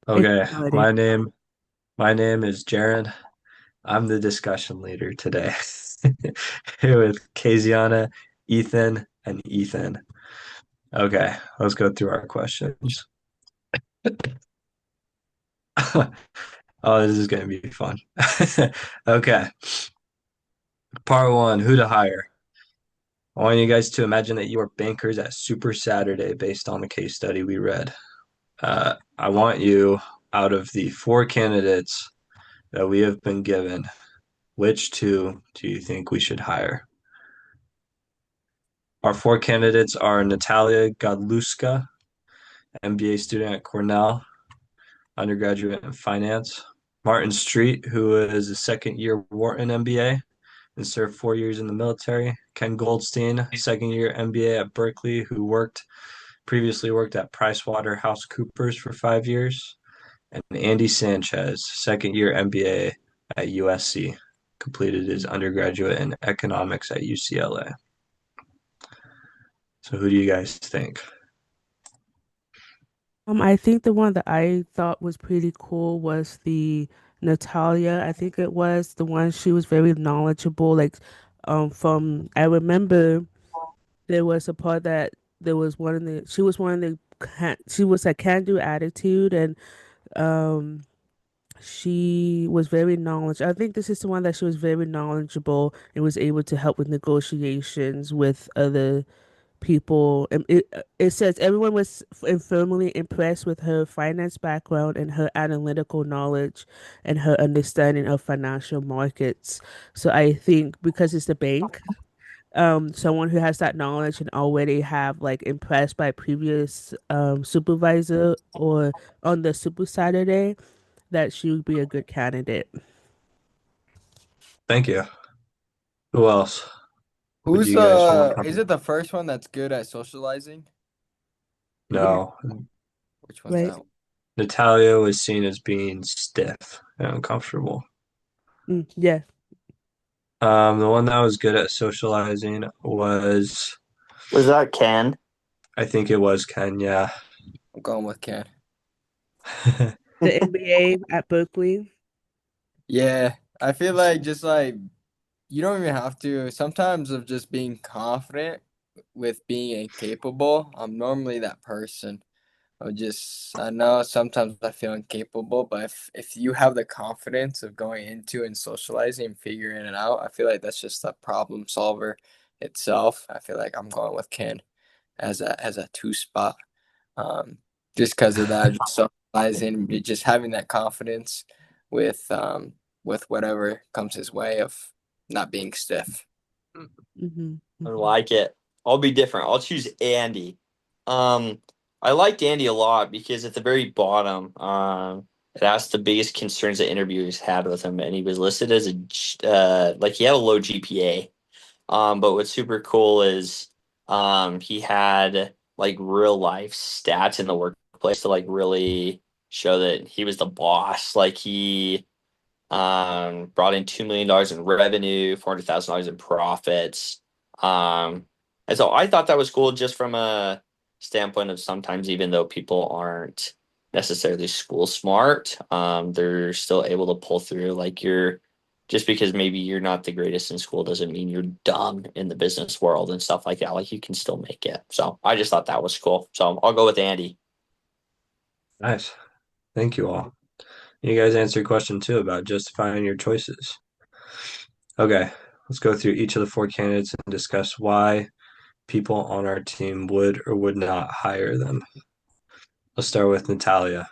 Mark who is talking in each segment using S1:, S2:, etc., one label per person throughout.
S1: Okay,
S2: Equality.
S1: my name is Jared. I'm the discussion leader today. Here with Kaziana, Ethan, and Ethan. Okay, let's go through our questions. Oh, this is gonna be fun. Okay, part one, who to hire. I want you guys to imagine that you are bankers at Super Saturday based on the case study we read. I want you, out of the four candidates that we have been given, which two do you think we should hire? Our four candidates are Natalia Godluska, MBA student at Cornell, undergraduate in finance. Martin Street, who is a second year Wharton MBA and served 4 years in the military. Ken Goldstein, second year MBA at Berkeley, who previously worked at PricewaterhouseCoopers for 5 years. And Andy Sanchez, second year MBA at USC, completed his undergraduate in economics at UCLA. So who do you guys think?
S2: I think the one that I thought was pretty cool was the Natalia. I think it was the one she was very knowledgeable. From I remember there was a part that there was one of the she was one of the she was a can-do attitude and um she was very knowledgeable. I think this is the one that she was very knowledgeable and was able to help with negotiations with other people. It says everyone was firmly impressed with her finance background and her analytical knowledge and her understanding of financial markets. So I think because it's the bank, someone who has that knowledge and already have like impressed by previous supervisor or on the Super Saturday, that she would be a good candidate.
S1: Thank you. Who else would
S3: Who's
S1: you guys want
S3: is
S1: coming?
S3: it the first one that's good at socializing?
S2: Yeah,
S1: No.
S3: Which one's
S2: right.
S3: that?
S1: Natalia was seen as being stiff and uncomfortable.
S2: Yeah.
S1: The one that was good at socializing was,
S4: Was that Ken?
S1: I think it was Ken, yeah.
S3: I'm going with Ken.
S2: The MBA at Berkeley.
S3: Yeah, I feel like just like you don't even have to. Sometimes of just being confident with being incapable. I'm normally that person. I know sometimes I feel incapable, but if you have the confidence of going into and socializing and figuring it out, I feel like that's just a problem solver itself. I feel like I'm going with Ken as a two spot. Um, just because of that, just socializing, just having that confidence with with whatever comes his way of not being stiff.
S2: Hmm.
S4: I
S2: Hmm.
S4: like it. I'll be different. I'll choose Andy. Um, I liked Andy a lot because at the very bottom, it asked the biggest concerns that interviewers had with him, and he was listed as like he had a low GPA. But what's super cool is he had like real life stats in the workplace to like really show that he was the boss. Like he brought in $2 million in revenue, $400,000 in profits. Um, and so I thought that was cool just from a standpoint of sometimes even though people aren't necessarily school smart, they're still able to pull through. Like you're just because maybe you're not the greatest in school doesn't mean you're dumb in the business world and stuff like that. Like you can still make it. So I just thought that was cool. So I'll go with Andy.
S1: Nice. Thank you all. You guys answered question two about justifying your choices. Okay, let's go through each of the four candidates and discuss why people on our team would or would not hire them. Let's start with Natalia.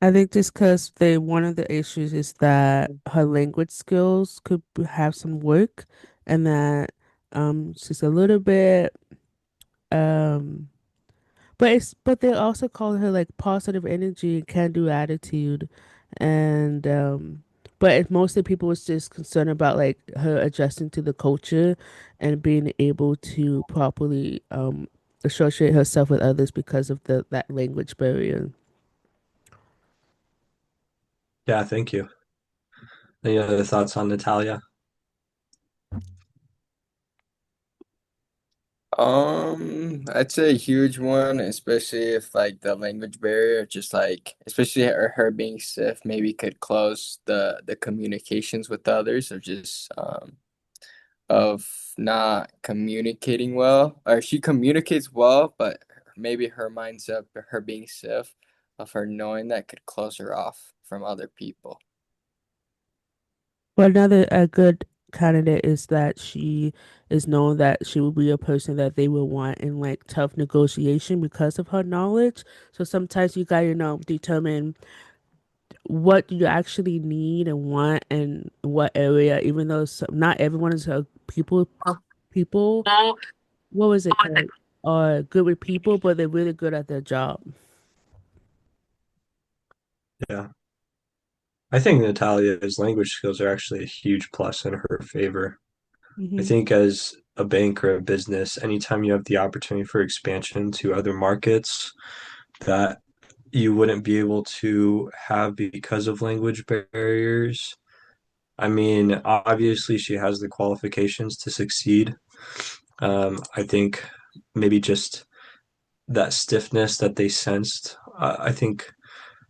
S2: I think just because they one of the issues is that her language skills could have some work, and that she's a little bit um but they also call her like positive energy and can-do attitude, and but mostly people was just concerned about like her adjusting to the culture and being able to properly associate herself with others because of the that language barrier.
S1: Yeah, thank you. Any other thoughts on Natalia?
S3: I'd say a huge one, especially if like the language barrier, just like especially her being stiff, maybe could close the communications with others, or just of not communicating well, or she communicates well, but maybe her mindset, her being stiff, of her knowing that could close her off from other people.
S2: Well, another a good candidate is that she is known that she will be a person that they will want in like tough negotiation because of her knowledge. So sometimes you gotta, determine what you actually need and want and what area, even though not everyone is a people, what was it called? Are good with people, but they're really good at their job.
S1: Yeah. I think Natalia's language skills are actually a huge plus in her favor. I
S2: Hmm.
S1: think as a bank or a business, anytime you have the opportunity for expansion to other markets that you wouldn't be able to have because of language barriers. I mean, obviously she has the qualifications to succeed. I think maybe just that stiffness that they sensed. I think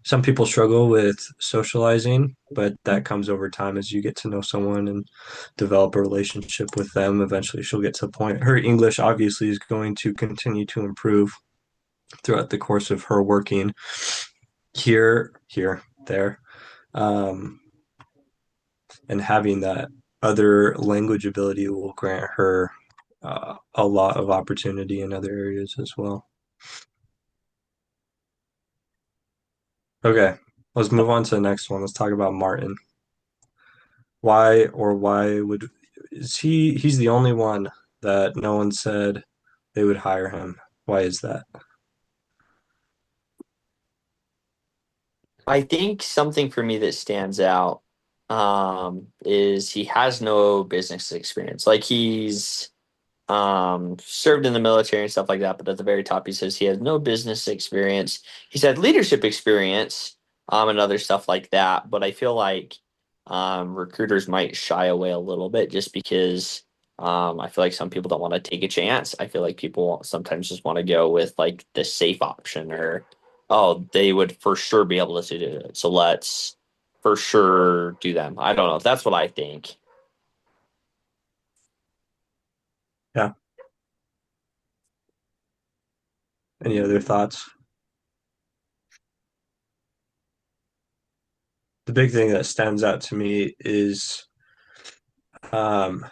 S1: some people struggle with socializing, but that comes over time as you get to know someone and develop a relationship with them. Eventually, she'll get to a point. Her English obviously is going to continue to improve throughout the course of her working there, um, and having that other language ability will grant her a lot of opportunity in other areas as well. Okay, let's move on to the next one. Let's talk about Martin. Why would is he's the only one that no one said they would hire him. Why is that?
S4: I think something for me that stands out is he has no business experience. Like he's served in the military and stuff like that, but at the very top he says he has no business experience. He's had leadership experience and other stuff like that, but I feel like recruiters might shy away a little bit just because I feel like some people don't want to take a chance. I feel like people sometimes just want to go with like the safe option, or oh, they would for sure be able to do it. So let's for sure do them. I don't know. That's what I think.
S1: Yeah. Any other thoughts? The big thing that stands out to me is um,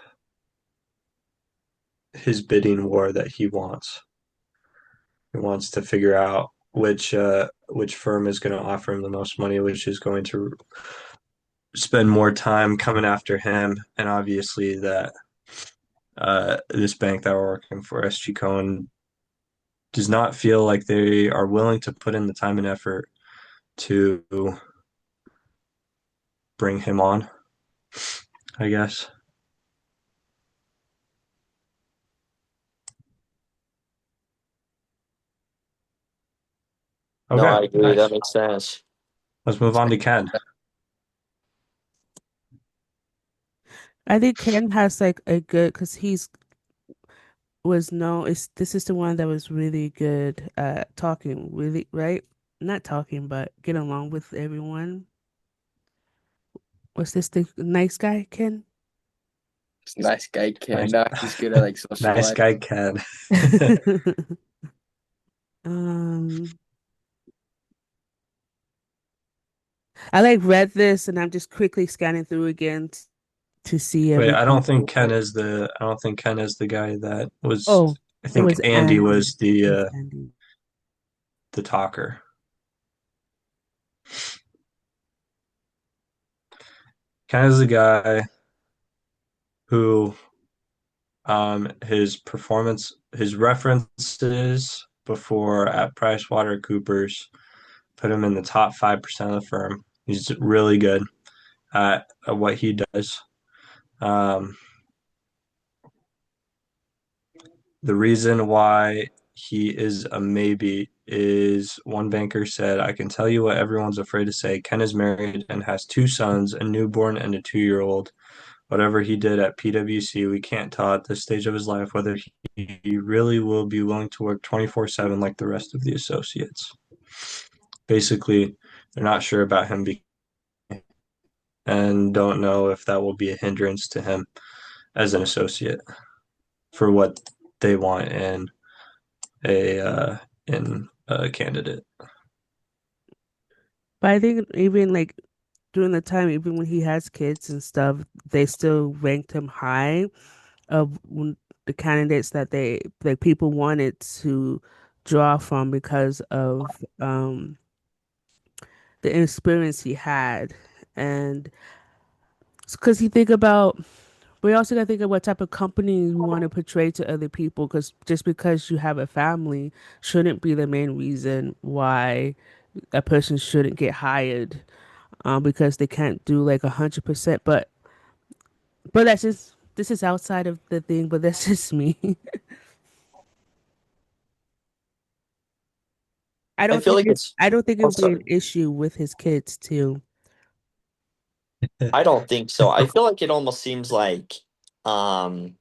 S1: his bidding war that he wants. He wants to figure out which firm is going to offer him the most money, which is going to spend more time coming after him, and obviously that this bank that we're working for, SG Cohen, does not feel like they are willing to put in the time and effort to bring him on, I guess.
S4: No,
S1: Okay,
S4: I agree. That
S1: nice.
S4: makes sense.
S1: Let's move on to Ken.
S2: I think Ken has like a good because he's was known is this is the one that was really good at talking, really, right? Not talking, but getting along with everyone. Was this the nice guy, Ken?
S3: Nice guy,
S1: Nice,
S3: Ken. He's good at like
S1: nice
S3: socializing.
S1: guy, Ken.
S2: Um, I like read this and I'm just quickly scanning through again to see
S1: Wait,
S2: everything.
S1: I don't think Ken is the guy that was.
S2: Oh,
S1: I
S2: it
S1: think
S2: was
S1: Andy
S2: Andy.
S1: was
S2: It was Andy.
S1: the talker. Ken is the guy who his references before at PricewaterhouseCoopers put him in the top 5% of the firm. He's really good at what he does. Um, the reason why he is a maybe is one banker said, I can tell you what everyone's afraid to say. Ken is married and has two sons, a newborn and a 2-year-old. Whatever he did at PwC, we can't tell at this stage of his life whether he really will be willing to work 24/7 like the rest of the associates. Basically, they're not sure about him and don't know if that will be a hindrance to him as an associate for what they want a in a candidate.
S2: But I think even like during the time, even when he has kids and stuff, they still ranked him high of the candidates that they that people wanted to draw from because of the experience he had. And because you think about, we also got to think of what type of company you want to portray to other people. Because just because you have a family shouldn't be the main reason why a person shouldn't get hired, because they can't do like 100%. But that's just this is outside of the thing. But that's just me.
S4: I feel like it's.
S2: I don't think it
S4: Oh,
S2: would be an
S4: sorry.
S2: issue with his kids too.
S4: I don't think so. I feel like it almost seems like um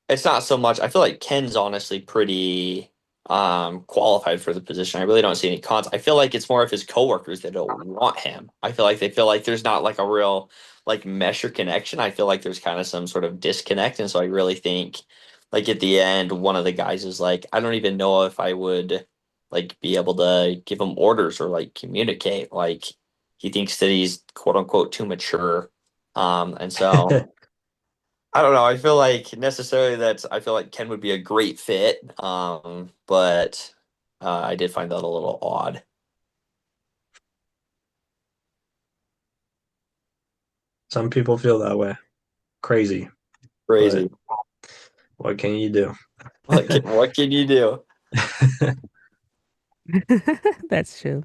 S4: it's not so much. I feel like Ken's honestly pretty qualified for the position. I really don't see any cons. I feel like it's more of his coworkers that don't want him. I feel like they feel like there's not like a real like mesh or connection. I feel like there's kind of some sort of disconnect. And so I really think like at the end, one of the guys is like, I don't even know if I would like be able to give him orders or like communicate. Like he thinks that he's quote unquote too mature. And so I don't know. I feel like necessarily that I feel like Ken would be a great fit. But I did find that a little odd.
S1: Some people feel that way. Crazy, but
S4: Crazy.
S1: what can you do?
S4: What can you do?
S2: That's true.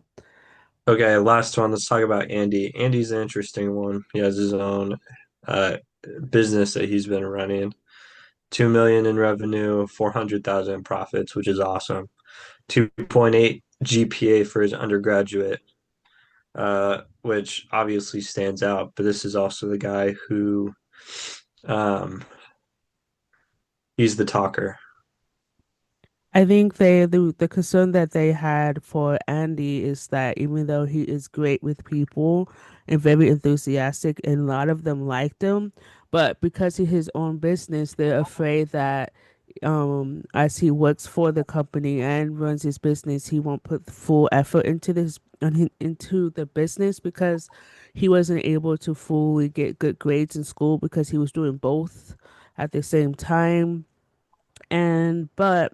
S1: Okay, last one. Let's talk about Andy. Andy's an interesting one. He has his own uh, business that he's been running. 2 million in revenue, 400,000 in profits, which is awesome. 2.8 GPA for his undergraduate, which obviously stands out. But this is also the guy who, um, he's the talker.
S2: I think the concern that they had for Andy is that even though he is great with people and very enthusiastic, and a lot of them liked him, but because he his own business, they're afraid that as he works for the company and runs his business, he won't put full effort into into the business because he wasn't able to fully get good grades in school because he was doing both at the same time. And but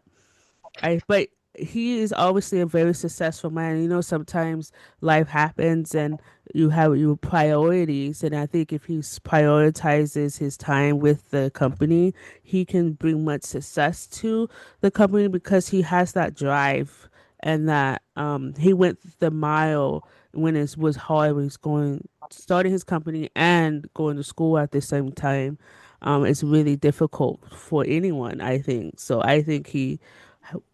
S2: he is obviously a very successful man. You know, sometimes life happens and you have your priorities. And I think if he prioritizes his time with the company, he can bring much success to the company because he has that drive and that he went the mile when it was hard when he's going starting his company and going to school at the same time. It's really difficult for anyone, I think. So I think he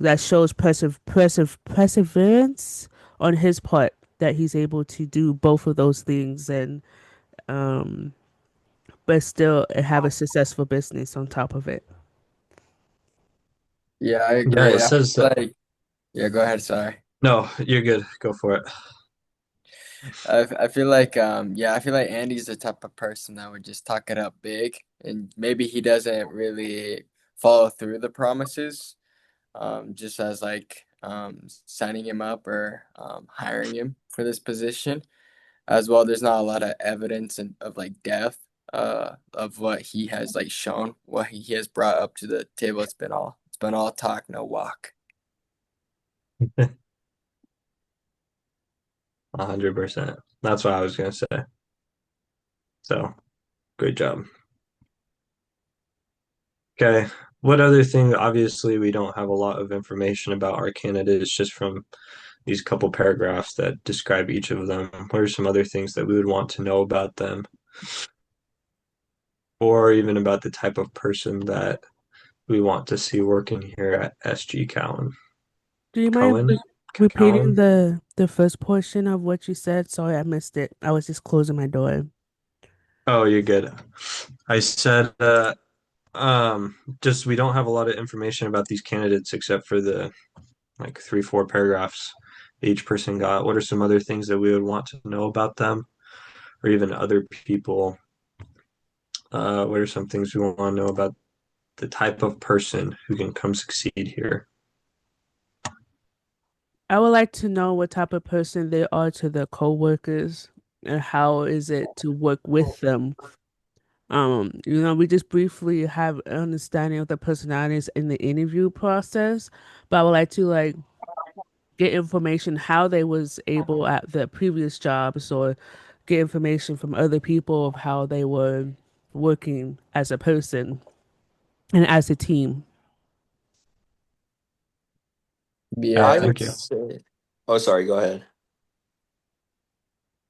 S2: that shows perseverance on his part that he's able to do both of those things and um but still have a successful business on top of it.
S3: Yeah, I
S1: Yeah, it
S3: agree. I
S1: says
S3: feel
S1: that.
S3: like, yeah, go ahead. Sorry.
S1: No, you're good. Go for it.
S3: I feel like yeah, I feel like Andy's the type of person that would just talk it up big, and maybe he doesn't really follow through the promises, just as like signing him up or hiring him for this position. As well, there's not a lot of evidence of like depth of what he has like shown, what he has brought up to the table. It's been all talk, no walk.
S1: 100%. That's what I was gonna say. So, great job. Okay. What other thing? Obviously, we don't have a lot of information about our candidates just from these couple paragraphs that describe each of them. What are some other things that we would want to know about them, or even about the type of person that we want to see working here at SG Cowan?
S2: Do you mind
S1: Cohen?
S2: repeating
S1: Cowan?
S2: the first portion of what you said? Sorry, I missed it. I was just closing my door.
S1: Oh, you're good. I said just we don't have a lot of information about these candidates except for the like 3, 4 paragraphs each person got. What are some other things that we would want to know about them or even other people? What are some things we want to know about the type of person who can come succeed here?
S2: I would like to know what type of person they are to their coworkers and how is it to work with them. We just briefly have an understanding of the personalities in the interview process, but I would like to like get information how they was able at their previous jobs or get information from other people of how they were working as a person and as a team.
S1: All right,
S4: I
S3: Yeah.
S4: would
S1: thank you.
S4: say, oh, sorry, go ahead.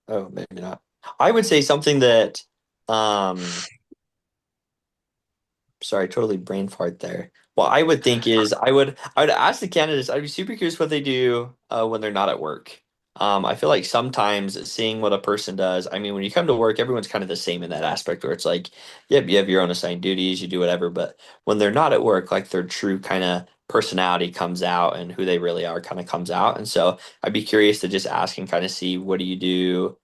S4: Oh, maybe not. I would say something that, um, sorry, totally brain fart there. What I would think is I would ask the candidates, I'd be super curious what they do when they're not at work. I feel like sometimes seeing what a person does, I mean, when you come to work, everyone's kind of the same in that aspect where it's like, yep, you have your own assigned duties, you do whatever, but when they're not at work, like their true kind of personality comes out and who they really are kind of comes out. And so I'd be curious to just ask and kind of see what do you do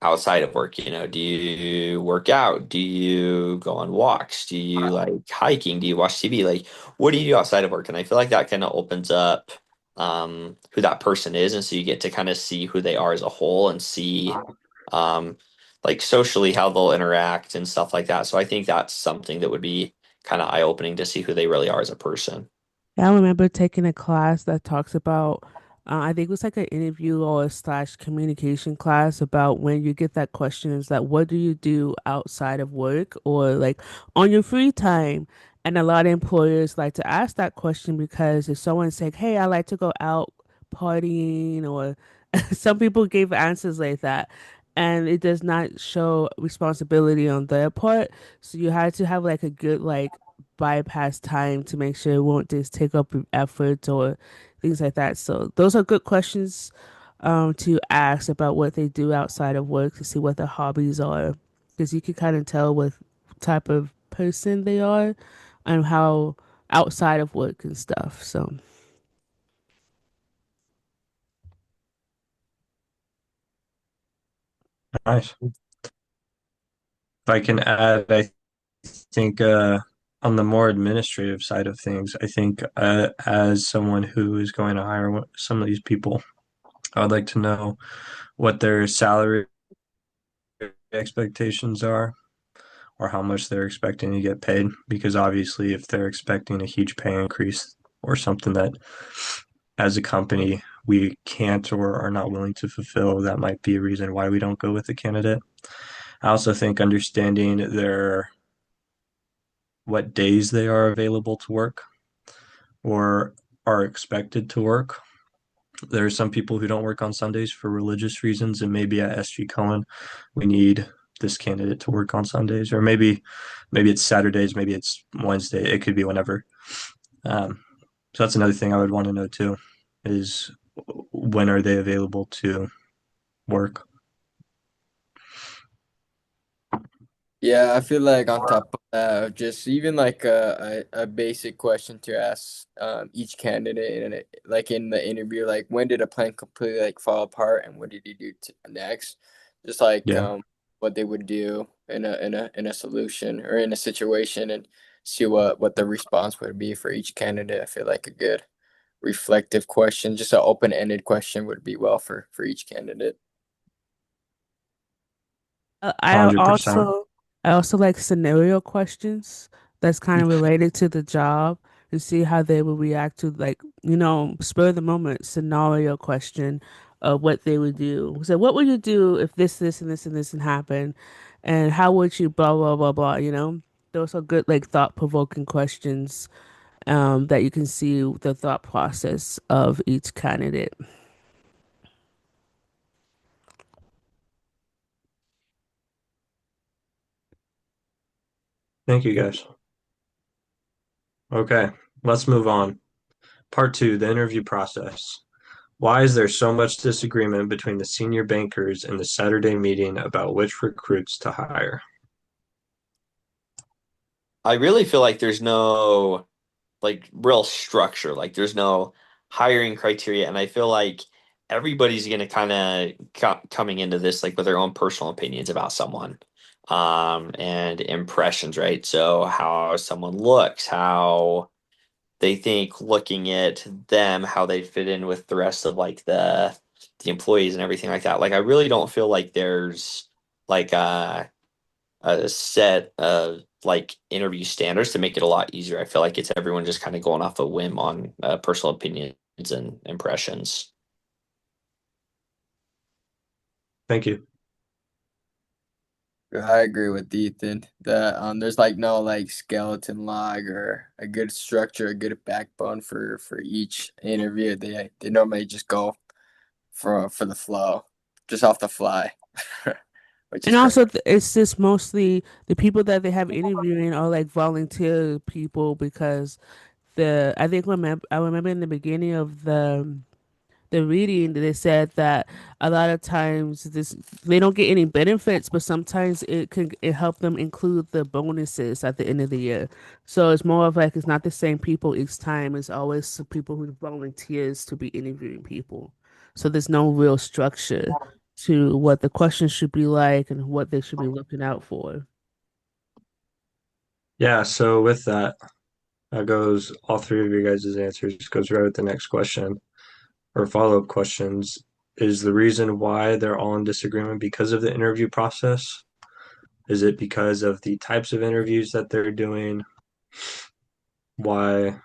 S4: outside of work? Do you work out? Do you go on walks? Do you like hiking? Do you watch TV? Like, what do you do outside of work? And I feel like that kind of opens up who that person is. And so you get to kind of see who they are as a whole and see um, like socially how they'll interact and stuff like that. So I think that's something that would be kind of eye-opening to see who they really are as a person.
S2: I remember taking a class that talks about, I think it was like an interview or a slash communication class about when you get that question is that what do you do outside of work or like on your free time? And a lot of employers like to ask that question because if someone's like, hey, I like to go out partying, or some people gave answers like that. And it does not show responsibility on their part. So you had to have like a good like bypass time to make sure it won't just take up your effort or things like that. So those are good questions to ask about what they do outside of work to see what their hobbies are. Because you can kind of tell what type of person they are and how outside of work and stuff. So
S1: Nice. If I can add, I think on the more administrative side of things, I think as someone who is going to hire some of these people, I would like to know what their salary expectations are or how much they're expecting to get paid. Because obviously, if they're expecting a huge pay increase or something that as a company we can't or are not willing to fulfill, that might be a reason why we don't go with the candidate. I also think understanding their what days they are available to work or are expected to work. There are some people who don't work on Sundays for religious reasons, and maybe at SG Cohen, we need this candidate to work on Sundays, or maybe it's Saturdays, maybe it's Wednesday. It could be whenever. Um, so that's another thing I would want to know too, is when are they available to work?
S3: Yeah, I feel like on top of that, just even like a basic question to ask each candidate and like in the interview, like when did a plan completely like fall apart and what did you do next? Just like
S1: Yeah,
S3: what they would do in a solution or in a situation and see what the response would be for each candidate. I feel like a good reflective question, just an open-ended question would be well for each candidate.
S2: Uh, I
S1: 100%.
S2: also I also like scenario questions that's kind of related to the job and see how they will react to like, spur of the moment scenario question of what they would do. So what would you do if this, and this, and this and happen? And how would you blah blah blah blah, you know? Those are good like thought-provoking questions that you can see the thought process of each candidate.
S1: Thank you guys. Okay, let's move on. Part two, the interview process. Why is there so much disagreement between the senior bankers in the Saturday meeting about which recruits to hire?
S4: I really feel like there's no like real structure. Like there's no hiring criteria, and I feel like everybody's gonna kind of coming into this like with their own personal opinions about someone, and impressions, right? So how someone looks, how they think looking at them, how they fit in with the rest of like the employees and everything like that. Like I really don't feel like there's like a set of like interview standards to make it a lot easier. I feel like it's everyone just kind of going off a whim on personal opinions and impressions.
S1: Thank you.
S3: I agree with Ethan that there's like no like skeleton log or a good structure, a good backbone for each interview. They normally just go for the flow, just off the fly, which
S2: And
S3: is crazy.
S2: also, it's just mostly the people that they have interviewing are like volunteer people because I think I remember in the beginning of the reading they said that a lot of times this they don't get any benefits, but sometimes it help them include the bonuses at the end of the year. So it's more of like it's not the same people each time. It's always some people who volunteers to be interviewing people. So there's no real structure to what the questions should be like and what they should be looking out for.
S1: Yeah, so with that, that goes all three of your guys' answers goes right with the next question or follow-up questions. Is the reason why they're all in disagreement because of the interview process? Is it because of the types of interviews that they're doing? Why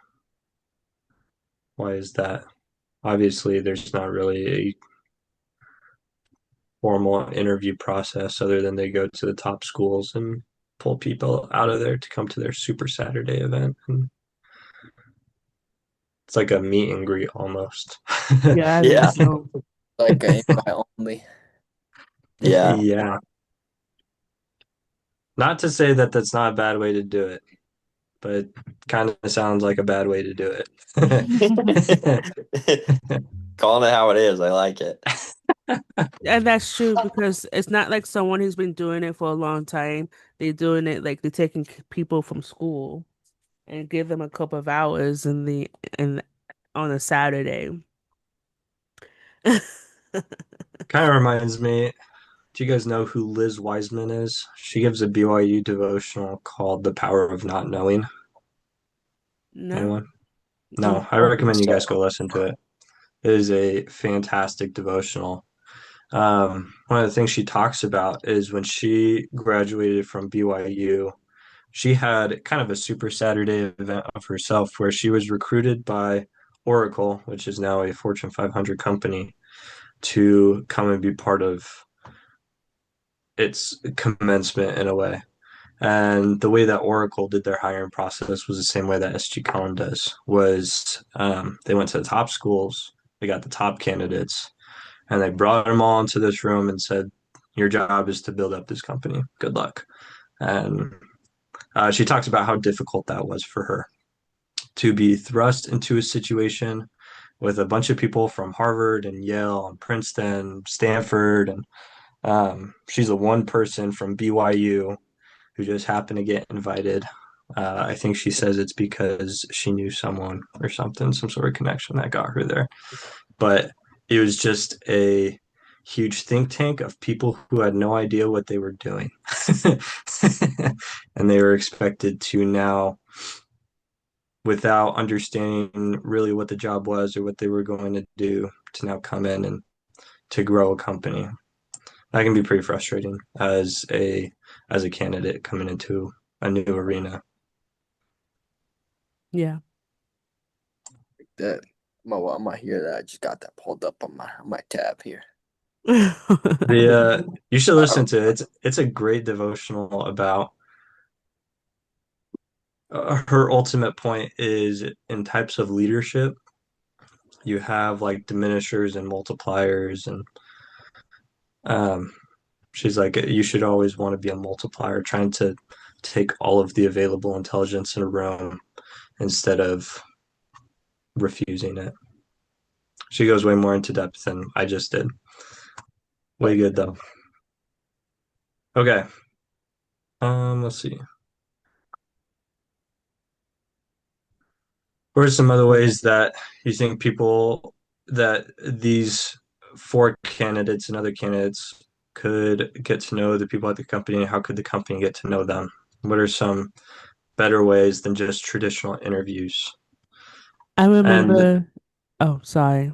S1: why is that? Obviously, there's not really a formal interview process other than they go to the top schools and pull people out of there to come to their Super Saturday event. And it's like a meet and greet almost.
S2: Yeah, I think
S4: Yeah,
S2: so.
S3: Like a invite only.
S4: yeah.
S1: Yeah. Not to say that that's not a bad way to do it, but it kind of sounds like a bad way to do it.
S4: Calling it how it is. I like it.
S2: And that's true because it's not like someone who's been doing it for a long time. They're doing it like they're taking people from school and give them a couple of hours in on a Saturday.
S1: Kind of reminds me, do you guys know who Liz Wiseman is? She gives a BYU devotional called The Power of Not Knowing.
S2: No,
S1: Anyone?
S2: no.
S1: No, I recommend you guys go listen to it. It is a fantastic devotional. One of the things she talks about is when she graduated from BYU, she had kind of a Super Saturday event of herself where she was recruited by Oracle, which is now a Fortune 500 company, to come and be part of its commencement in a way. And the way that Oracle did their hiring process was the same way that SG Cohen does, was they went to the top schools, they got the top candidates, and they brought them all into this room and said, your job is to build up this company. Good luck. And she talks about how difficult that was for her to be thrust into a situation with a bunch of people from Harvard and Yale and Princeton, Stanford, and she's the one person from BYU who just happened to get invited. I think she says it's because she knew someone or something, some sort of connection that got her there. But it was just a huge think tank of people who had no idea what they were doing. And they were expected to now, without understanding really what the job was or what they were going to do, to now come in and to grow a company. That can be pretty frustrating as a candidate coming into a new arena.
S2: Yeah.
S3: That I'm gonna hear that. I just got that pulled up on my tab here.
S1: The you should listen to it. It's a great devotional about her ultimate point is in types of leadership. You have like diminishers and multipliers, and um, she's like, you should always want to be a multiplier, trying to take all of the available intelligence in a room instead of refusing it. She goes way more into depth than I just did. Way good though. Okay. Let's see. What are some other ways that you think people that these four candidates and other candidates could get to know the people at the company, and how could the company get to know them? What are some better ways than just traditional interviews?
S2: I
S1: And
S2: remember, oh, sorry.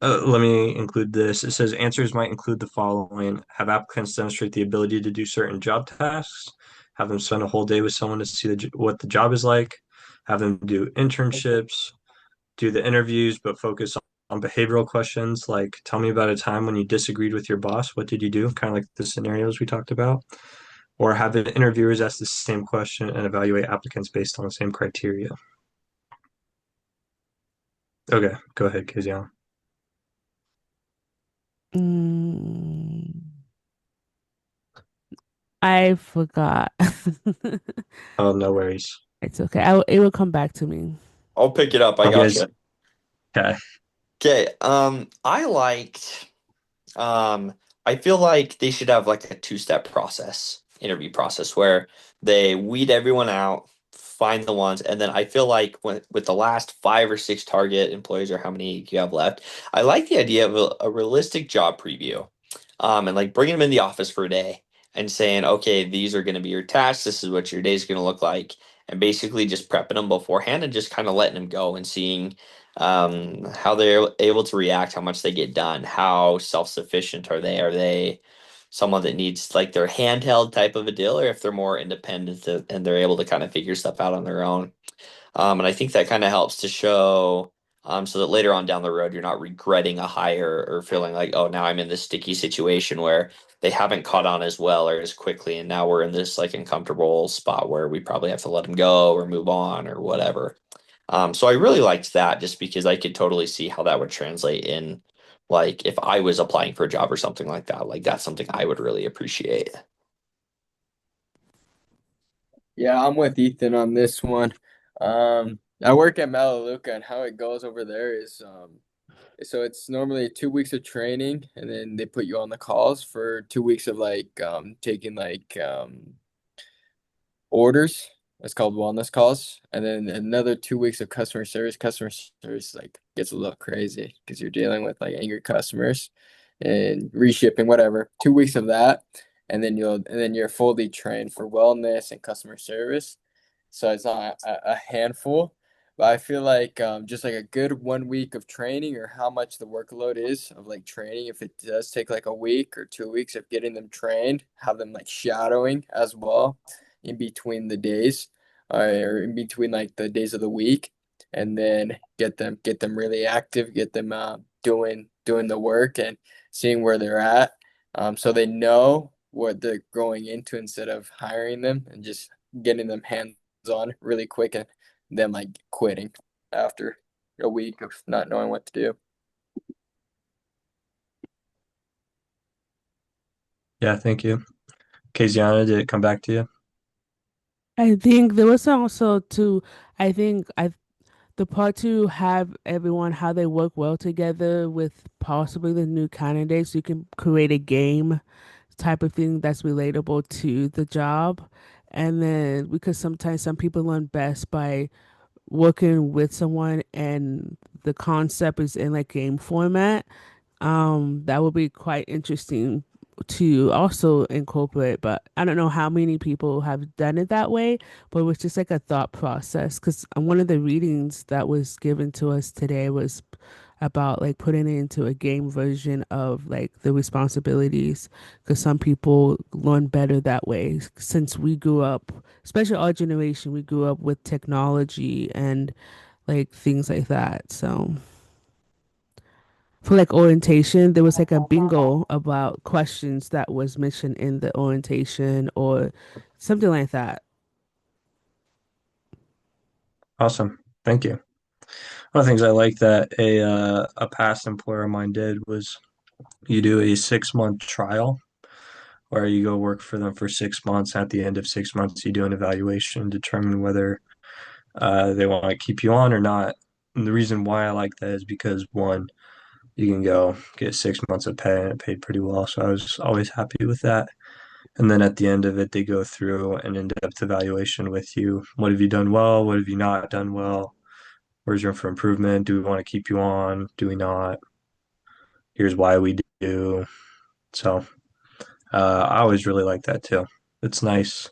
S1: let me include this. It says answers might include the following: have applicants demonstrate the ability to do certain job tasks, have them spend a whole day with someone to see what the job is like, have them do internships, do the interviews, but focus on behavioral questions like tell me about a time when you disagreed with your boss. What did you do? Kind of like the scenarios we talked about. Or have the interviewers ask the same question and evaluate applicants based on the same criteria. Okay, go ahead, Kizion.
S2: Mm, I forgot.
S1: Oh, no worries.
S2: It's okay. It will come back to me.
S4: I'll pick it up. I got
S1: Okay,
S4: you.
S1: okay.
S4: Okay. I liked. Um, I feel like they should have like a two-step process, interview process, where they weed everyone out, find the ones, and then I feel like when with the last five or six target employees or how many you have left, I like the idea of a realistic job preview, and like bringing them in the office for a day and saying, okay, these are going to be your tasks. This is what your day is going to look like, and basically just prepping them beforehand and just kind of letting them go and seeing how they're able to react, how much they get done, how self-sufficient are they? Are they someone that needs like their handheld type of a deal, or if they're more independent and they're able to kind of figure stuff out on their own? And I think that kind of helps to show so that later on down the road, you're not regretting a hire or feeling like, oh, now I'm in this sticky situation where they haven't caught on as well or as quickly. And now we're in this like uncomfortable spot where we probably have to let them go or move on or whatever. So I really liked that just because I could totally see how that would translate in like if I was applying for a job or something like that. Like that's something I would really appreciate.
S3: Yeah, I'm with Ethan on this one. I work at Melaleuca, and how it goes over there is so it's normally 2 weeks of training, and then they put you on the calls for 2 weeks of like taking like orders. It's called wellness calls, and then another 2 weeks of customer service. Customer service like gets a little crazy because you're dealing with like angry customers and reshipping, whatever. 2 weeks of that, and then you're fully trained for wellness and customer service. So it's not a handful, but I feel like just like a good 1 week of training or how much the workload is of like training, if it does take like a week or 2 weeks of getting them trained, have them like shadowing as well in between the days or in between like the days of the week, and then get them really active, get them doing the work and seeing where they're at, so they know what they're going into instead of hiring them and just getting them hands on really quick and then like quitting after a week of not knowing what to do.
S1: Yeah, thank you. Kaziana, did it come back to you?
S2: I think there was also to, I think I the part to have everyone how they work well together with possibly the new candidates. You can create a game type of thing that's relatable to the job. And then because sometimes some people learn best by working with someone and the concept is in like game format. That would be quite interesting to also incorporate, but I don't know how many people have done it that way, but it was just like a thought process. Because one of the readings that was given to us today was about like putting it into a game version of like the responsibilities, because some people learn better that way. Since we grew up, especially our generation, we grew up with technology and like things like that. So for like orientation, there was like a bingo about questions that was mentioned in the orientation or something like that.
S1: Awesome. Thank you. One of the things I like that a past employer of mine did was you do a 6 month trial where you go work for them for 6 months. At the end of 6 months, you do an evaluation, determine whether they want to keep you on or not. And the reason why I like that is because one, you can go get 6 months of pay and it paid pretty well. So I was always happy with that. And then at the end of it, they go through an in-depth evaluation with you. What have you done well? What have you not done well? Where's room for improvement? Do we want to keep you on? Do we not? Here's why we do. So I always really like that too. It's nice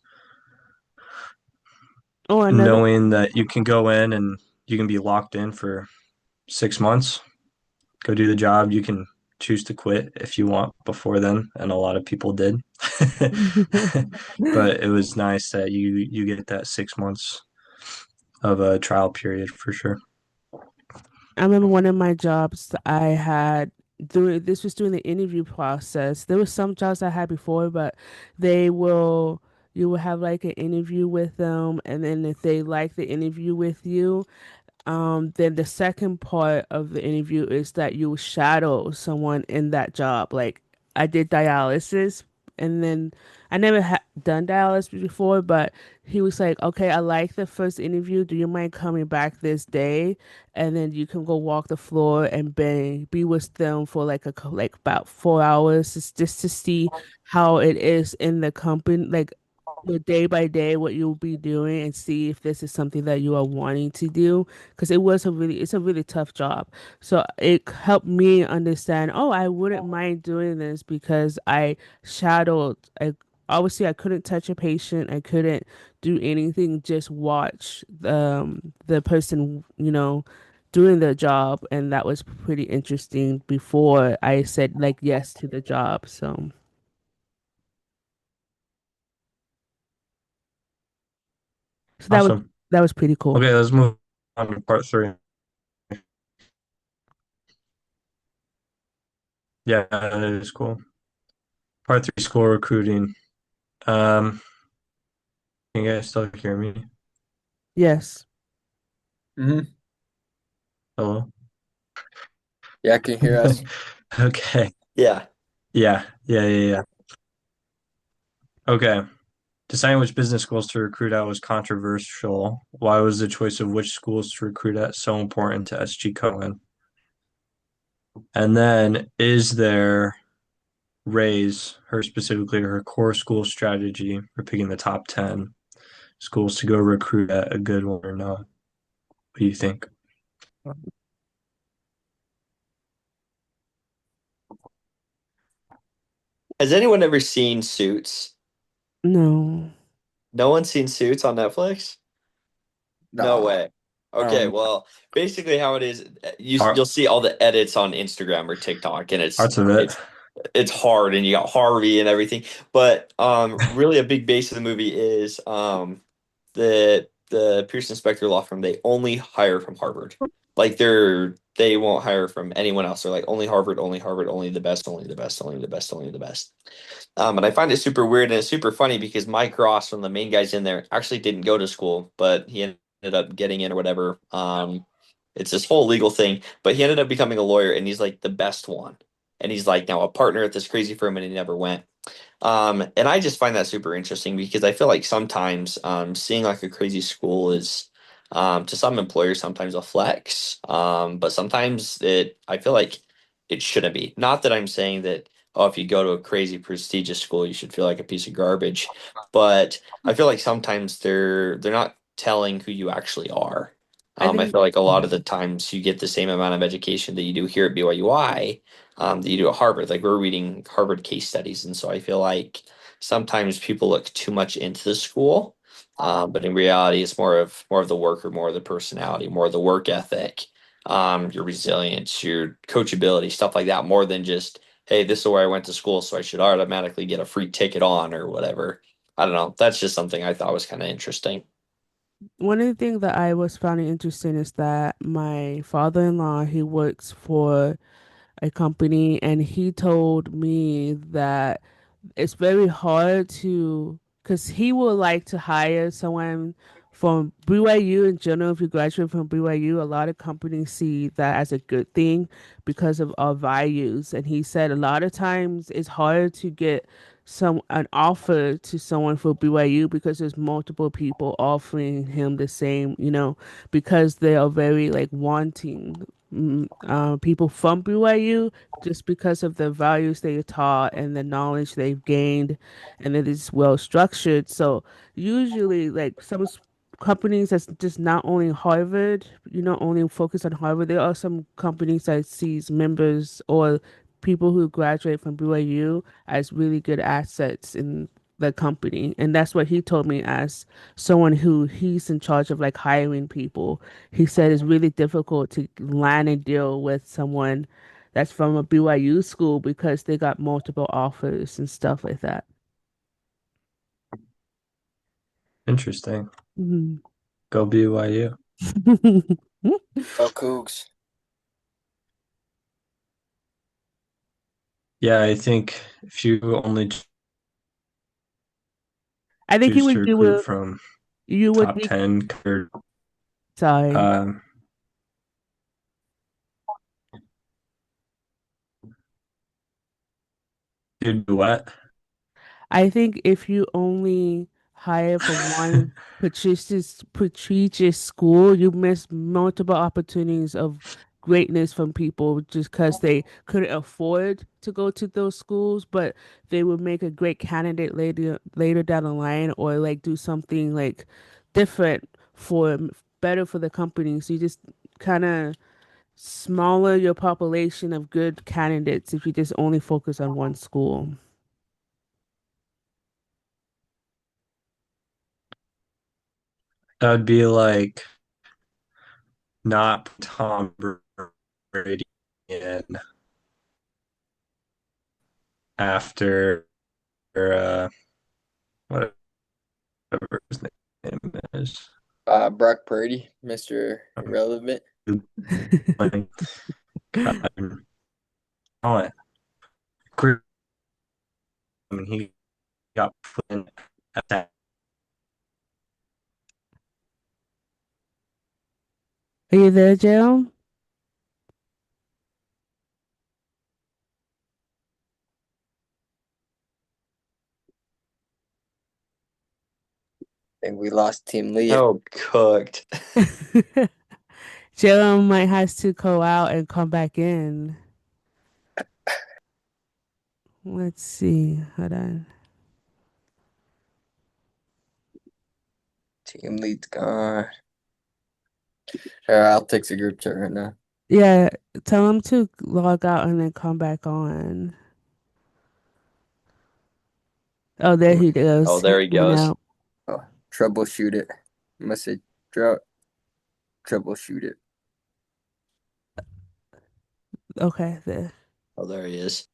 S2: Oh, another
S1: knowing that you can go in and you can be locked in for 6 months, go do the job. You can choose to quit if you want before then, and a lot of people did. But it was nice that you get that 6 months of a trial period for sure.
S2: I remember one of my jobs I had doing this was during the interview process. There was some jobs I had before, but they will you will have like an interview with them, and then if they like the interview with you, then the second part of the interview is that you shadow someone in that job. Like I did dialysis, and then I never had done dialysis before, but he was like, "Okay, I like the first interview. Do you mind coming back this day? And then you can go walk the floor and be with them for like like about 4 hours, just to see how it is in the company, like." The day by day what you'll be doing and see if this is something that you are wanting to do because it's a really tough job. So it helped me understand, oh, I wouldn't mind doing this because I shadowed. Obviously I couldn't touch a patient, I couldn't do anything, just watch the person, doing the job, and that was pretty interesting before I said like yes to the job. So
S1: Awesome.
S2: that was pretty cool.
S1: Okay, let's move on to part three. Yeah, that is cool. Part three, school recruiting. Um, can you guys still hear me?
S2: Yes.
S3: Hmm.
S1: Hello?
S3: Yeah, I can hear us.
S1: Okay.
S4: Yeah.
S1: Yeah. Okay. Deciding which business schools to recruit at was controversial. Why was the choice of which schools to recruit at so important to SG Cohen? And then, is there her specifically, her core school strategy for picking the top 10 schools to go recruit at a good one or not? What do you think?
S4: Has anyone ever seen Suits?
S2: No.
S4: No one's seen Suits on Netflix? No
S3: No.
S4: way. Okay, well, basically how it is,
S1: Part,
S4: you'll see all the edits on Instagram or TikTok, and
S1: parts of it.
S4: it's hard, and you got Harvey and everything. But really a big base of the movie is the Pearson Spector law firm. They only hire from Harvard. Like they won't hire from anyone else. They're like only Harvard, only the best, only the best, only the best, only the best. And I find it super weird and it's super funny because Mike Ross, one of the main guys in there, actually didn't go to school, but he ended up getting in or whatever. It's this whole legal thing, but he ended up becoming a lawyer and he's like the best one. And he's like now a partner at this crazy firm and he never went. And I just find that super interesting because I feel like sometimes seeing like a crazy school is to some employers sometimes a flex, but sometimes I feel like it shouldn't be. Not that I'm saying that, oh, if you go to a crazy prestigious school, you should feel like a piece of garbage, but I feel like sometimes they're not telling who you actually are.
S2: I
S4: I
S2: think
S4: feel like a lot of the times you get the same amount of education that you do here at BYUI that you do at Harvard. Like we're reading Harvard case studies, and so I feel like sometimes people look too much into the school, but in reality, it's more of the worker, more of the personality, more of the work ethic, your resilience, your coachability, stuff like that, more than just hey, this is where I went to school, so I should automatically get a free ticket on or whatever. I don't know. That's just something I thought was kind of interesting.
S2: one of the things that I was finding interesting is that my father-in-law, he works for a company, and he told me that it's very hard to, because he would like to hire someone from BYU in general. If you graduate from BYU, a lot of companies see that as a good thing because of our values. And he said a lot of times it's hard to get an offer to someone for BYU because there's multiple people offering him the same, because they are very like wanting people from BYU just because of the values they are taught and the knowledge they've gained, and it is well structured. So usually, like companies that's just not only Harvard, you know, only focus on Harvard. There are some companies that sees members or people who graduate from BYU as really good assets in the company. And that's what he told me as someone who he's in charge of like hiring people. He said it's really difficult to land a deal with someone that's from a BYU school because they got multiple offers and stuff like that.
S1: Interesting.
S2: Mhm.
S1: Go BYU.
S3: Go Cougs.
S1: Yeah, I think if you only
S2: I think
S1: choose to recruit from
S2: you would
S1: top
S2: be
S1: 10,
S2: sorry.
S1: um, you'd do what?
S2: I think if you only hire from one prestigious school, you miss multiple opportunities of greatness from people just because they couldn't afford to go to those schools, but they would make a great candidate later down the line or like do something like different for better for the company. So you just kind of smaller your population of good candidates if you just only focus on one school.
S1: That would be like not Tom Brady in after whatever his name is.
S3: Brock Purdy, Mr. Irrelevant.
S1: Like, oh, I mean, he got put in at that.
S2: Are you there, Jill?
S3: I think we lost Team Lee.
S4: Oh, cooked.
S2: Jill might has to go out and come back in. Let's see. Hold on.
S3: Team Lee's gone. I'll text the group chat right now.
S2: Yeah, tell him to log out and then come back on. Oh, there he
S4: Oh,
S2: goes.
S4: there
S2: He
S4: he
S2: went
S4: goes.
S2: out.
S3: Oh, troubleshoot it. Must say drought. Troubleshoot it.
S2: Okay, there.
S4: Oh, there he is.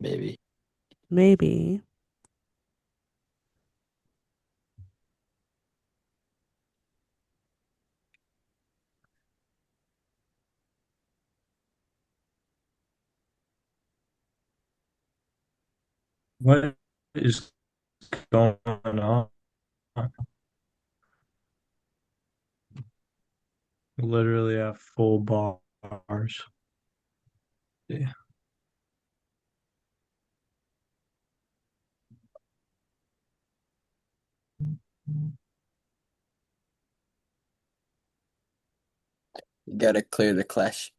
S4: Maybe.
S2: Maybe.
S1: What is going on? Literally have full bars. Yeah.
S3: You gotta clear the cache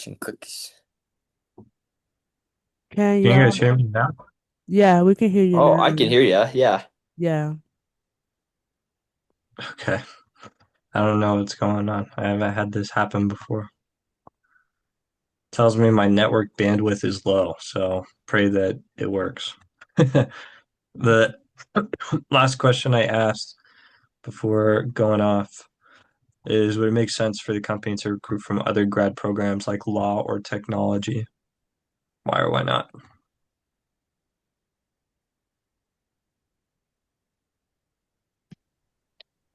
S3: and cookies.
S2: Can
S1: Can you
S2: y'all?
S1: guys hear me now?
S2: Yeah, we can hear you
S4: Oh, I can
S2: now.
S4: hear you. Yeah.
S2: Yeah.
S1: Okay. I don't know what's going on. I haven't had this happen before. Tells me my network bandwidth is low, so pray that it works. The last question I asked before going off is would it make sense for the company to recruit from other grad programs like law or technology? Why or why not?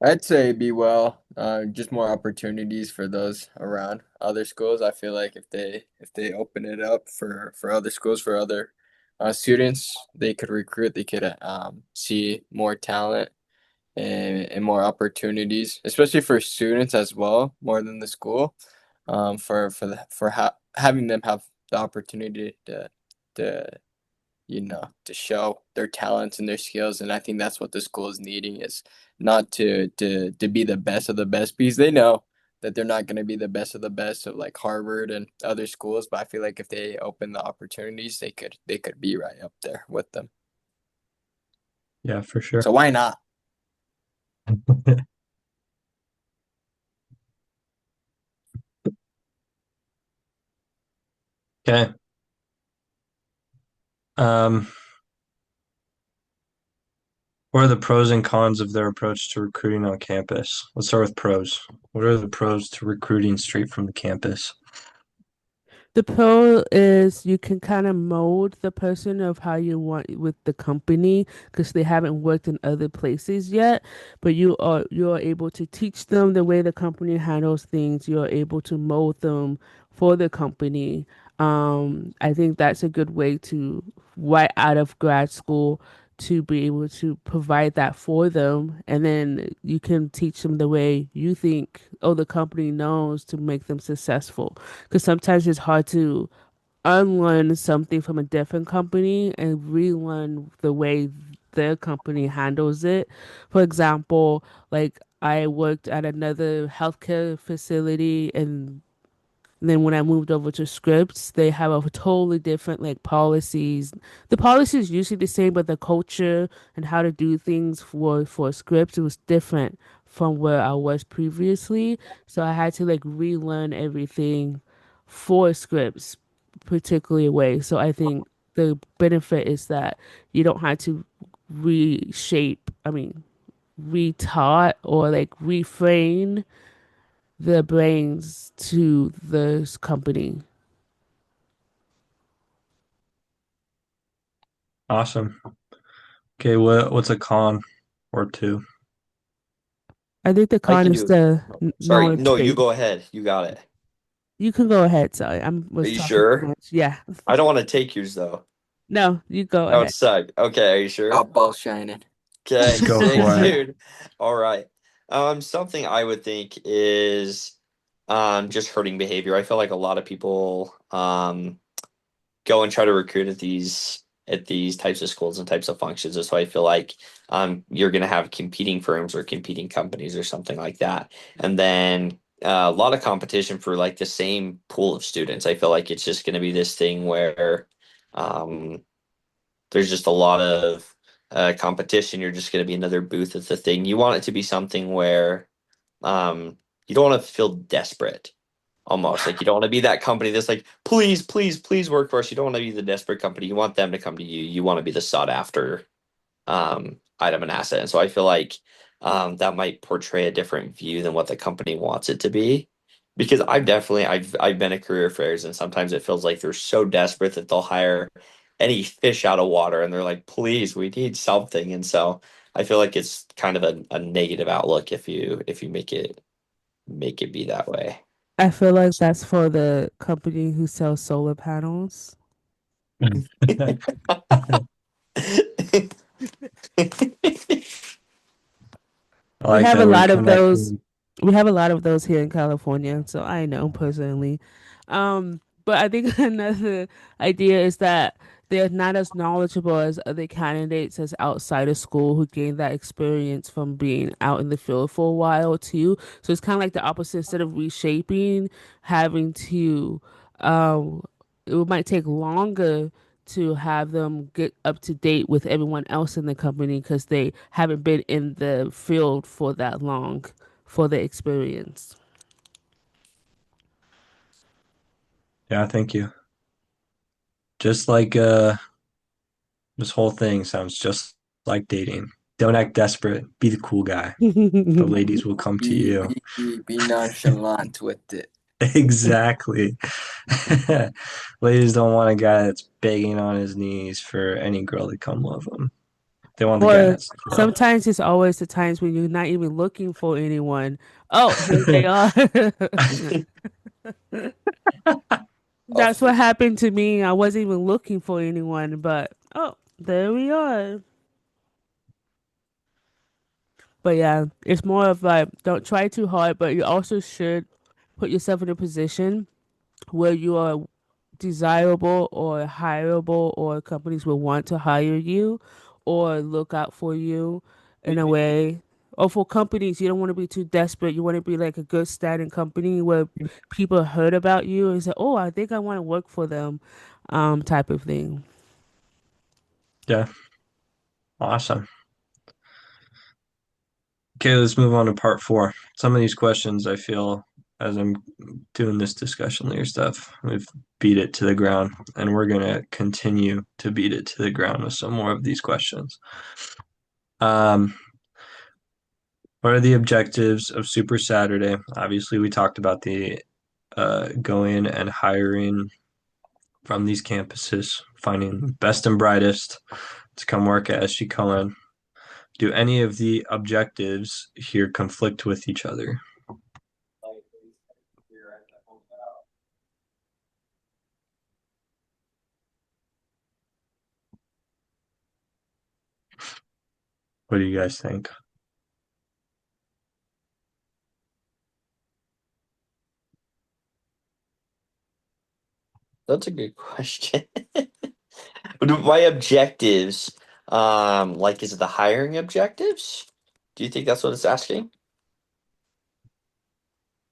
S3: I'd say be well. Just more opportunities for those around other schools. I feel like if they open it up for other schools for other students, they could recruit. They could see more talent and more opportunities, especially for students as well, more than the school. Having them have the opportunity to show their talents and their skills. And I think that's what the school is needing is not to be the best of the best because they know that they're not going to be the best of the best of like Harvard and other schools, but I feel like if they open the opportunities, they could be right up there with them.
S1: Yeah, for sure.
S3: So why not?
S1: Okay. Um, what are the pros and cons of their approach to recruiting on campus? Let's start with pros. What are the pros to recruiting straight from the campus?
S2: The pro is you can kind of mold the person of how you want with the company because they haven't worked in other places yet, but you're able to teach them the way the company handles things. You're able to mold them for the company. I think that's a good way to right out of grad school to be able to provide that for them, and then you can teach them the way you think, oh, the company knows to make them successful because sometimes it's hard to unlearn something from a different company and relearn the way their company handles it. For example, like I worked at another healthcare facility and then when I moved over to Scripps, they have a totally different like policies. The policy is usually the same, but the culture and how to do things for Scripps it was different from where I was previously. So I had to like relearn everything for Scripps, particularly way. So I think the benefit is that you don't have to reshape, I mean, retaught or like refrain the brains to this company.
S1: Awesome. Okay, what's a con or two?
S2: I think the
S4: I
S2: con
S4: can
S2: is
S4: do it.
S2: the
S4: Sorry,
S2: knowledge
S4: no, you
S2: base.
S4: go ahead. You got it.
S2: You can go ahead. Sorry, I
S4: Are
S2: was
S4: you
S2: talking too
S4: sure?
S2: much. Yeah.
S4: I don't want to take yours though.
S2: No, you go
S4: That would
S2: ahead.
S4: suck. Okay, are you sure?
S3: Ball shining.
S4: Okay,
S1: Just go
S4: sick,
S1: for it.
S4: dude. All right. Something I would think is just hurting behavior. I feel like a lot of people go and try to recruit at these types of schools and types of functions. And so I feel like you're gonna have competing firms or competing companies or something like that. And then a lot of competition for like the same pool of students. I feel like it's just gonna be this thing where um there's just a lot of competition. You're just going to be another booth at the thing. You want it to be something where you don't want to feel desperate almost. Like you don't want to be that company that's like, please, please, please work for us. You don't want to be the desperate company. You want them to come to you. You want to be the sought after item and asset. And so I feel like that might portray a different view than what the company wants it to be. Because I've been at career fairs and sometimes it feels like they're so desperate that they'll hire any fish out of water and they're like, please, we need something. And so I feel like it's kind of a negative outlook if you make it be that way.
S2: I feel like that's for the company who sells solar panels.
S1: I
S2: We
S1: like
S2: have a
S1: that we're
S2: lot of those.
S1: connecting.
S2: We have a lot of those here in California, so I know personally. But I think another idea is that they're not as knowledgeable as other candidates as outside of school who gain that experience from being out in the field for a while too. So it's kind of like the opposite. Instead of reshaping, having to, um, it might take longer to have them get up to date with everyone else in the company because they haven't been in the field for that long for the experience.
S1: Yeah, thank you. Just like this whole thing sounds just like dating. Don't act desperate. Be the cool guy. The ladies will come to
S3: Be
S1: you.
S3: be nonchalant with it.
S1: Exactly. Ladies don't want a guy that's begging on his knees for any girl to come love him. They want the guy
S2: Or
S1: that's chill.
S2: sometimes it's always the times when you're not even looking for anyone. Oh, here they are.
S3: Oh,
S2: That's what happened to me. I wasn't even looking for anyone, but oh, there we are. But yeah, it's more of like don't try too hard, but you also should put yourself in a position where you are desirable or hireable or companies will want to hire you or look out for you in a way. Or for companies, you don't want to be too desperate. You want to be like a good standing company where people heard about you and say, "Oh, I think I want to work for them," type of thing.
S1: Yeah, awesome. Okay, let's move on to part four. Some of these questions I feel as I'm doing this discussion layer stuff, we've beat it to the ground, and we're gonna continue to beat it to the ground with some more of these questions. Um, what are the objectives of Super Saturday? Obviously, we talked about the going and hiring from these campuses, finding the best and brightest to come work at SG Cohen. Do any of the objectives here conflict with each other? What do you guys think?
S4: That's a good question. My objectives, like, is it the hiring objectives? Do you think that's what it's asking?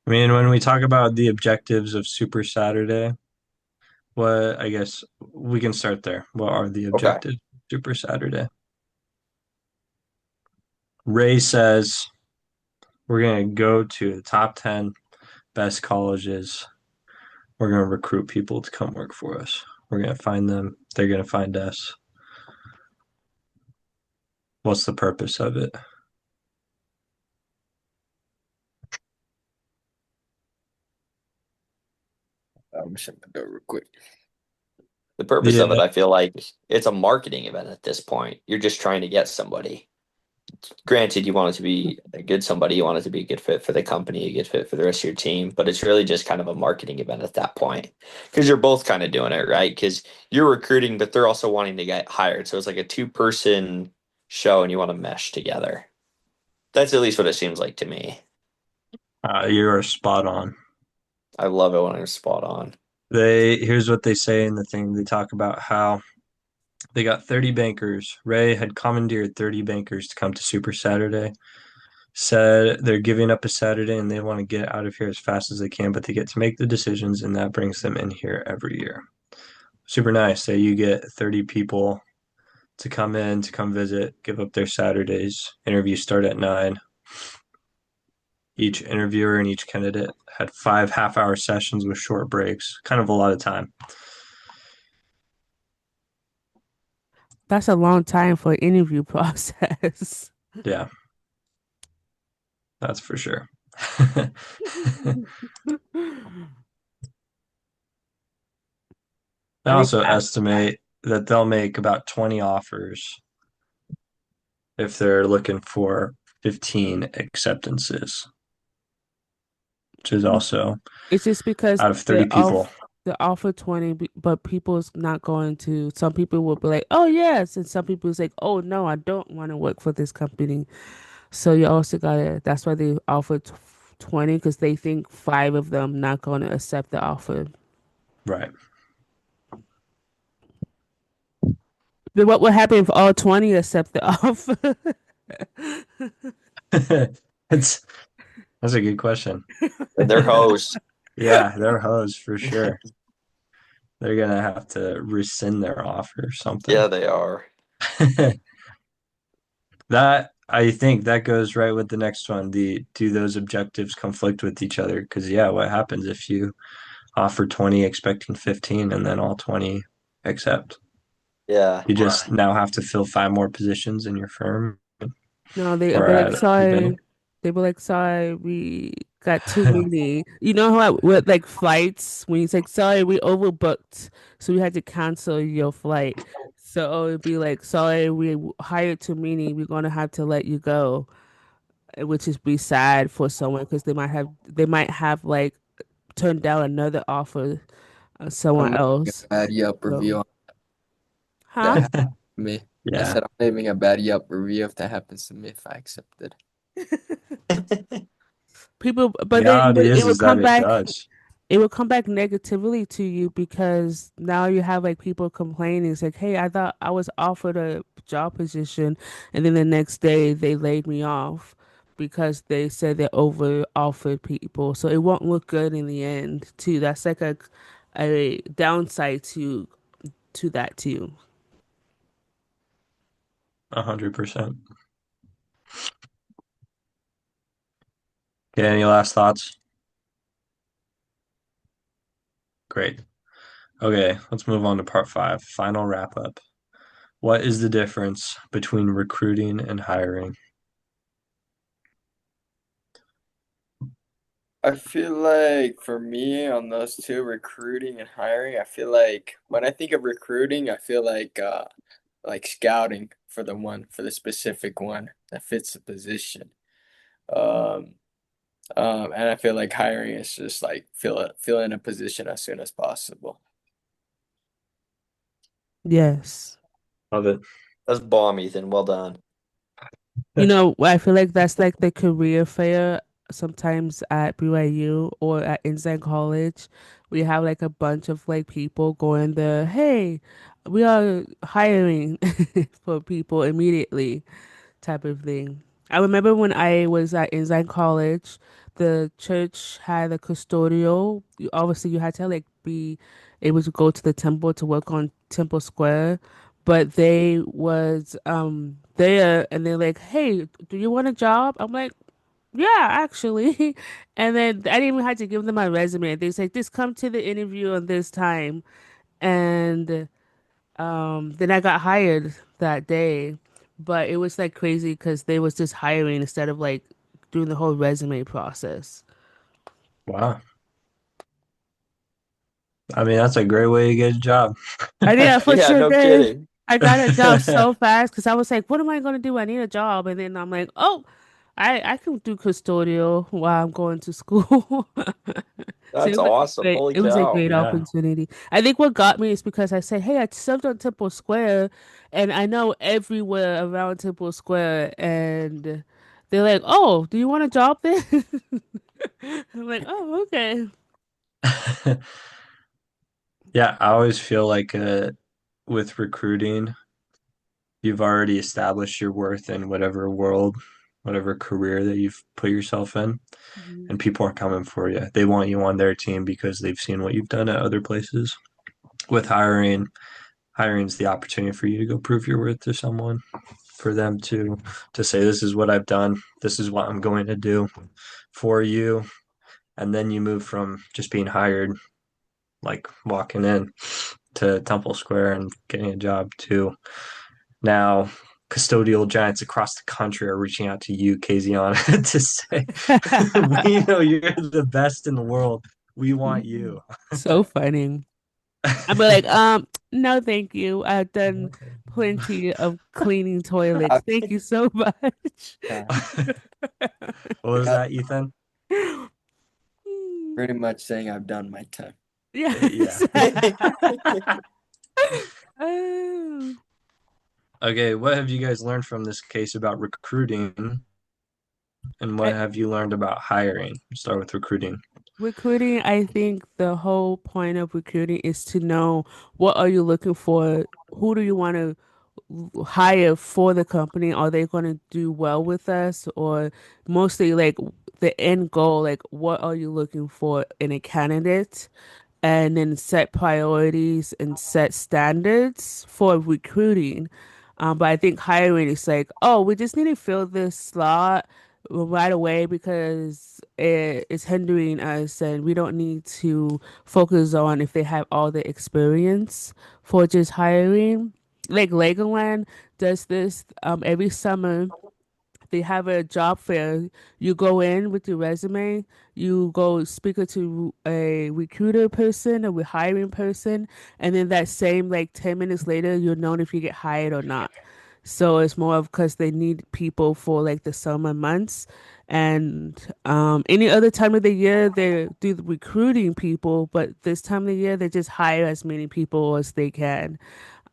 S1: I mean, when we talk about the objectives of Super Saturday, what I guess we can start there. What are the
S4: Okay.
S1: objectives of Super Saturday? Ray says we're going to go to the top 10 best colleges. We're going to recruit people to come work for us. We're going to find them. They're going to find us. What's the purpose of it?
S3: I'm shutting the door real quick.
S4: The purpose of it,
S1: Yeah,
S4: I feel like it's a marketing event at this point. You're just trying to get somebody. Granted, you want it to be a good somebody, you want it to be a good fit for the company, a good fit for the rest of your team, but it's really just kind of a marketing event at that point because you're both kind of doing it, right? Because you're recruiting, but they're also wanting to get hired. So it's like a two-person show and you want to mesh together. That's at least what it seems like to me.
S1: you are spot on.
S4: I love it when I'm spot on.
S1: Here's what they say in the thing. They talk about how they got 30 bankers. Ray had commandeered 30 bankers to come to Super Saturday. Said they're giving up a Saturday and they want to get out of here as fast as they can, but they get to make the decisions, and that brings them in here every year. Super nice that you get 30 people to come in, to come visit, give up their Saturdays. Interviews start at 9. Each interviewer and each candidate had 5 half-hour sessions with short breaks. Kind of a lot of time.
S2: That's a long time for an interview process.
S1: Yeah, that's for sure. I
S2: I think
S1: also estimate that they'll make about 20 offers if they're looking for 15 acceptances, which is also
S2: it's just because
S1: out of 30 people.
S2: they offer 20, but people's not going to. Some people will be like, "Oh yes," and some people is like, "Oh no, I don't want to work for this company." So you also gotta. That's why they offer 20 because they think five of them not going to accept the offer.
S1: Right.
S2: Then what would happen if all 20 accept the offer?
S1: It's that's a good question.
S4: They're hosts.
S1: Yeah, they're hoes for sure. They're gonna have to rescind their offer or something.
S4: Yeah, they are.
S1: That I think that goes right with the next one. Do those objectives conflict with each other? Because yeah, what happens if you offer 20 expecting 15 and then all 20 accept?
S4: Yeah.
S1: You just now have to fill 5 more positions in your firm
S2: No, they
S1: or
S2: be like,
S1: at a company.
S2: sorry. They be like, sorry, we got too many. You know how with like flights, when it's like, sorry, we overbooked, so we had to cancel your flight. So it'd be like, sorry, we hired too many. We're gonna have to let you go, which is be sad for someone because they might have like turned down another offer,
S3: I'm
S2: someone
S3: leaving
S2: else.
S3: a bad Yelp
S2: So,
S3: review on that
S2: huh?
S3: happens to me. I
S1: Yeah.
S3: said I'm leaving a bad Yelp review if that happens to me if I accepted.
S2: People, but then
S1: Reality
S2: it
S1: is
S2: would
S1: that
S2: come
S1: it
S2: back.
S1: does.
S2: It will come back negatively to you because now you have like people complaining. It's like, hey, I thought I was offered a job position, and then the next day they laid me off. because they said they over offered people. So it won't look good in the end too. That's like a downside to that too.
S1: 100%. Okay, any last thoughts? Great. Okay, let's move on to part five, final wrap up. What is the difference between recruiting and hiring?
S3: I feel like for me on those two, recruiting and hiring, I feel like when I think of recruiting, I feel like scouting for the specific one that fits the position. Um, and I feel like hiring is just like fill in a position as soon as possible.
S2: Yes.
S1: Love it.
S4: That's bomb, Ethan. Well done.
S2: You know, I feel like that's like the career fair sometimes at BYU or at Ensign College. We have like a bunch of like people going there, hey, we are hiring for people immediately type of thing. I remember when I was at Ensign College, the church had a custodial. Obviously, you had to like be able to go to the temple to work on Temple Square, but they was there and they're like, "Hey, do you want a job?" I'm like, "Yeah, actually." And then I didn't even have to give them my resume. They said, "Just come to the interview on this time." And then I got hired that day, but it was like crazy because they was just hiring instead of like doing the whole resume process.
S1: Wow. I mean, that's a great way to get a job.
S2: I did, I for
S4: Yeah,
S2: sure
S4: no
S2: did.
S4: kidding.
S2: I got a job so fast because I was like, what am I gonna do? I need a job, and then I'm like, oh, I can do custodial while I'm going to school. So
S4: That's awesome. Holy
S2: it was a
S4: cow.
S2: great
S1: Yeah.
S2: opportunity. I think what got me is because I said, "Hey, I served on Temple Square, and I know everywhere around Temple Square." And they're like, "Oh, do you want a job there?" I'm like, "Oh, okay."
S1: Yeah, I always feel like with recruiting, you've already established your worth in whatever world, whatever career that you've put yourself in,
S2: Mhm.
S1: and people are coming for you. They want you on their team because they've seen what you've done at other places. With hiring's the opportunity for you to go prove your worth to someone, for them to say, this is what I've done, this is what I'm going to do for you. And then you move from just being hired, like walking in to Temple Square and getting a job, to now custodial giants across the country are reaching out to you, Kaziana, to say, we know you're the best in the world. We want you.
S2: So funny. I'd be like, no, thank you. I've done plenty of cleaning toilets.
S3: I,
S2: Thank you so much.
S3: yeah,
S1: What was
S3: yeah,
S1: that, Ethan?
S3: pretty much saying I've done my time.
S1: Yeah.
S2: Yes. Oh.
S1: Okay, what have you guys learned from this case about recruiting, and what
S2: I,
S1: have you learned about hiring? Start with recruiting.
S2: recruiting, I think the whole point of recruiting is to know what are you looking for? Who do you want to hire for the company? Are they going to do well with us? Or mostly like the end goal, like what are you looking for in a candidate? And then set priorities and set standards for recruiting. But I think hiring is like, oh, we just need to fill this slot right away because it is hindering us, and we don't need to focus on if they have all the experience for just hiring. Like Legoland does this every summer. They have a job fair. You go in with your resume, you go speak to a recruiter person, a hiring person, and then that same like 10 minutes later, you'll know if you get hired or not. So it's more of because they need people for like the summer months. And any other time of the year, they do the recruiting people, but this time of the year, they just hire as many people as they can.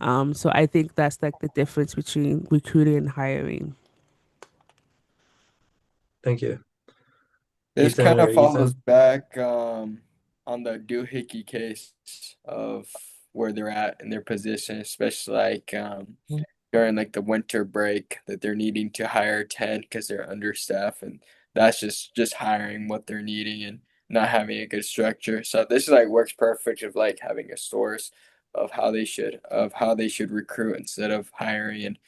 S2: So I think that's like the difference between recruiting and hiring.
S1: Thank you.
S3: This
S1: Ethan
S3: kind
S1: or
S3: of follows
S1: Ethan?
S3: back on the doohickey case of where they're at in their position, especially like during like the winter break that they're needing to hire 10 because they're understaffed, and that's just hiring what they're needing and not having a good structure. So this is like works perfect of like having a source of how they should recruit instead of hiring, and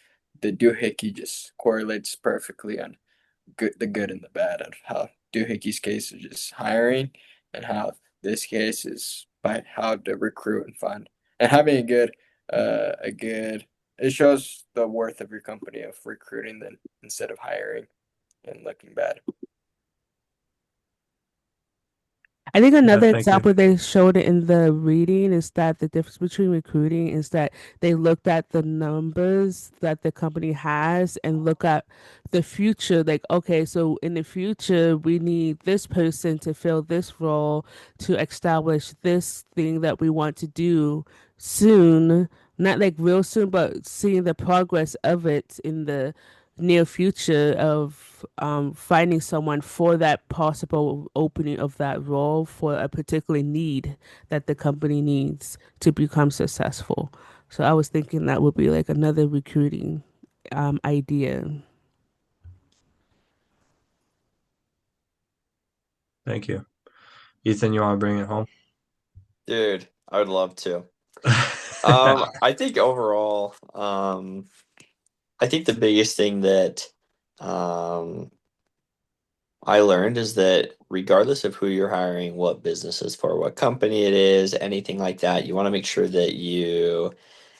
S3: the doohickey just correlates perfectly on the good and the bad of how doohickey's case is just hiring, and how this case is by how to recruit and find and having a good it shows the worth of your company of recruiting then instead of hiring and looking bad.
S2: I think
S1: Yeah,
S2: another
S1: thank you.
S2: example they showed it in the reading is that the difference between recruiting is that they looked at the numbers that the company has and look at the future. Like, okay, so in the future, we need this person to fill this role to establish this thing that we want to do soon. Not like real soon, but seeing the progress of it in the near future of finding someone for that possible opening of that role for a particular need that the company needs to become successful. So I was thinking that would be like another recruiting idea.
S1: Thank you. Ethan, you want to bring it home?
S4: Dude, I would love to. I think overall, I think the biggest thing that um, I learned is that regardless of who you're hiring, what business is for, what company it is, anything like that, you want to make sure that you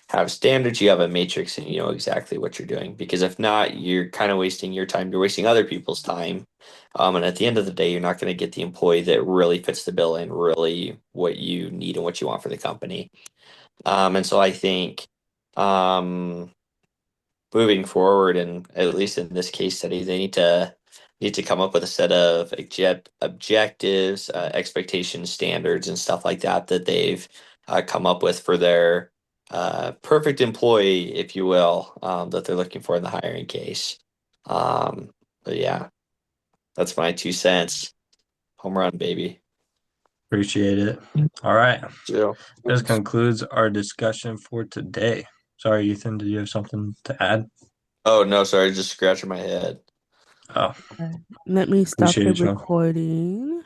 S4: have standards, you have a matrix, and you know exactly what you're doing. Because if not, you're kind of wasting your time, you're wasting other people's time. And at the end of the day, you're not going to get the employee that really fits the bill and really what you need and what you want for the company. And so I think um, moving forward, and at least in this case study, they need to come up with a set of objectives, expectations, standards, and stuff like that that they've come up with for their perfect employee, if you will, that they're looking for in the hiring case. But yeah, that's my 2 cents. Home run, baby.
S1: Appreciate it. All right.
S4: Yeah.
S1: This concludes our discussion for today. Sorry, Ethan, did you have something to add?
S4: Oh no, sorry, just scratching my head.
S1: Oh,
S2: Let me stop the
S1: appreciate you.
S2: recording.